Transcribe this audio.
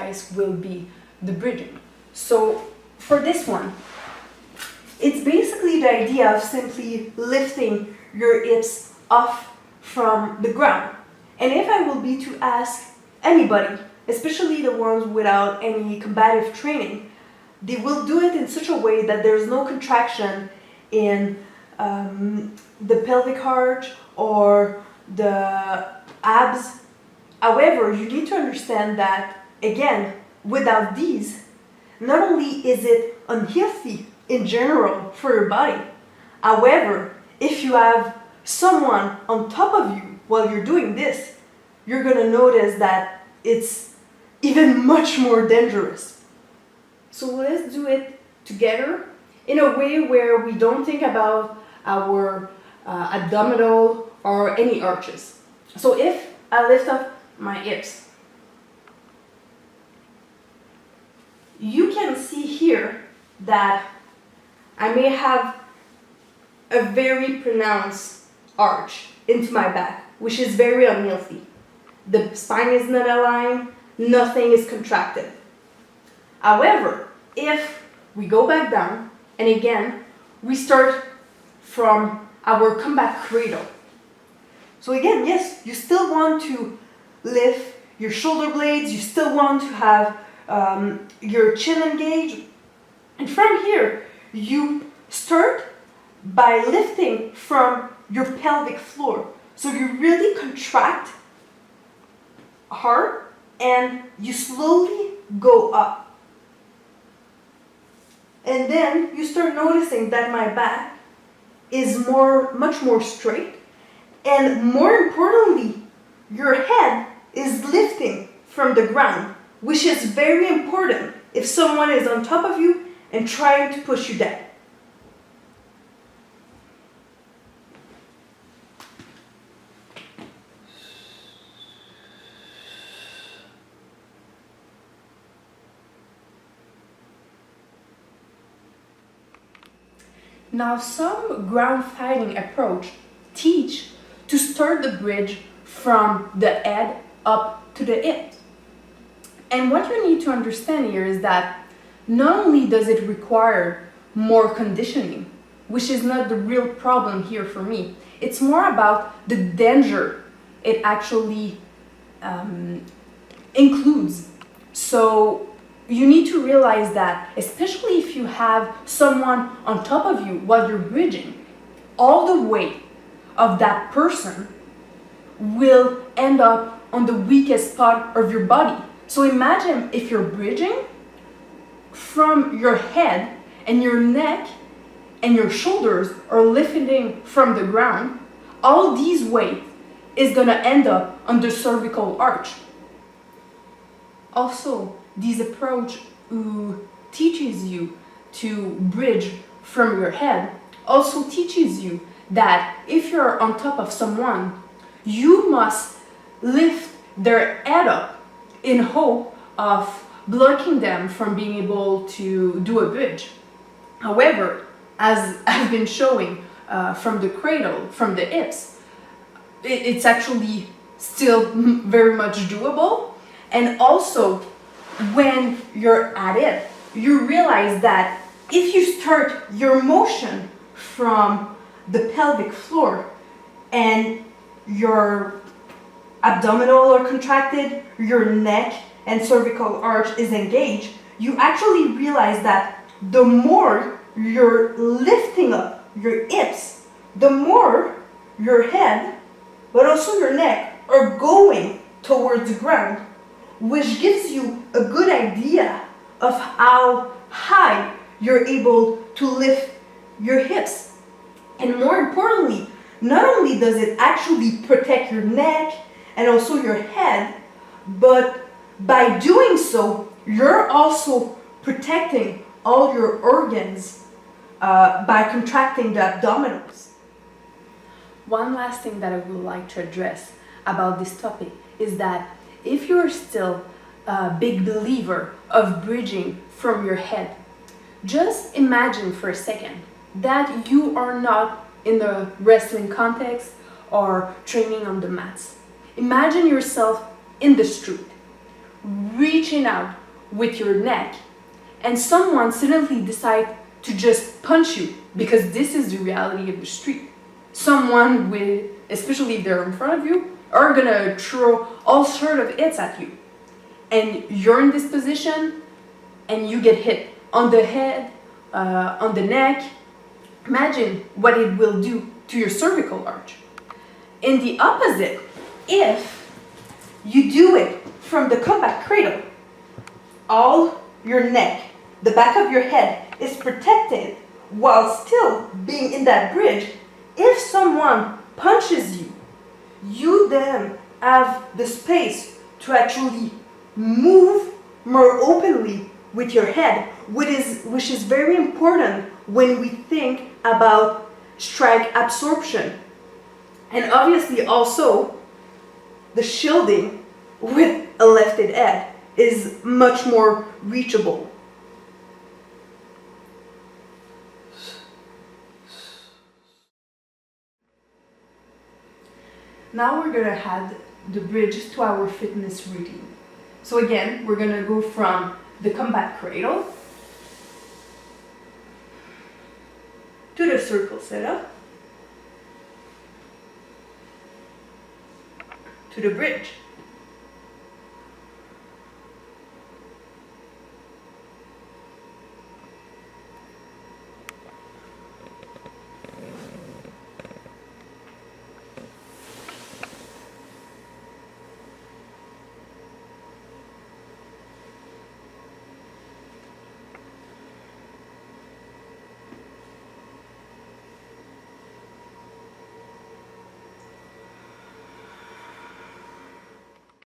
exercise will be the bridging. So for this one, it's basically the idea of simply lifting your hips off from the ground. And if I will be to ask anybody, especially the ones without any combative training, they will do it in such a way that there's no contraction in the pelvic arch or the abs. However, you need to understand that, again, without these, not only is it unhealthy in general for your body, however, if you have someone on top of you while you're doing this, you're going to notice that it's even much more dangerous. So let's do it together in a way where we don't think about our abdominal or any arches. So if I lift up my hips, you can see here that I may have a very pronounced arch into my back, which is very unhealthy. The spine is not aligned, nothing is contracted. However, if we go back down, and again, we start from our combat cradle. So again, yes, you still want to lift your shoulder blades, you still want to have your chin engaged. And from here, you start by lifting from your pelvic floor. So you really contract hard and you slowly go up. And then you start noticing that my back is much more straight. And more importantly, your head is lifting from the ground, which is very important if someone is on top of you and trying to push you down. Now, some ground fighting approach teach to start the bridge from the head up to the hips. And what you need to understand here is that not only does it require more conditioning, which is not the real problem here for me, it's more about the danger it actually includes. So you need to realize that, especially if you have someone on top of you while you're bridging, all the weight of that person will end up on the weakest part of your body. So imagine if you're bridging from your head and your neck and your shoulders are lifting from the ground, all these weight is going to end up on the cervical arch. Also, this approach teaches you to bridge from your head also teaches you that if you're on top of someone, you must lift their head up in hope of blocking them from being able to do a bridge. However, as I've been showing from the cradle, from the hips, it's actually still very much doable. And also, when you're at it, you realize that if you start your motion from the pelvic floor and your abdominal are contracted, your neck and cervical arch is engaged, you actually realize that the more you're lifting up your hips, the more your head, but also your neck, are going towards the ground, which gives you a good idea of how high you're able to lift your hips. And more importantly, not only does it actually protect your neck and also your head, but by doing so, you're also protecting all your organs by contracting the abdominals. One last thing that I would like to address about this topic is that if you're still a big believer of bridging from your head, just imagine for a second that you are not in the wrestling context or training on the mats. Imagine yourself in the street reaching out with your neck, and someone suddenly decides to just punch you, because this is the reality of the street. Someone with, especially if they're in front of you, are gonna throw all sort of hits at you. And you're in this position and you get hit on the head, on the neck. Imagine what it will do to your cervical arch. In the opposite, if you do it from the combat cradle, all your neck, the back of your head is protected while still being in that bridge. If someone punches you, you then have the space to actually move more openly with your head, which is very important when we think about strike absorption. And obviously also the shielding with a lifted head is much more reachable. Now we're gonna add the bridge to our fitness routine. So again, we're gonna go from the combat cradle to the circle setup to the bridge.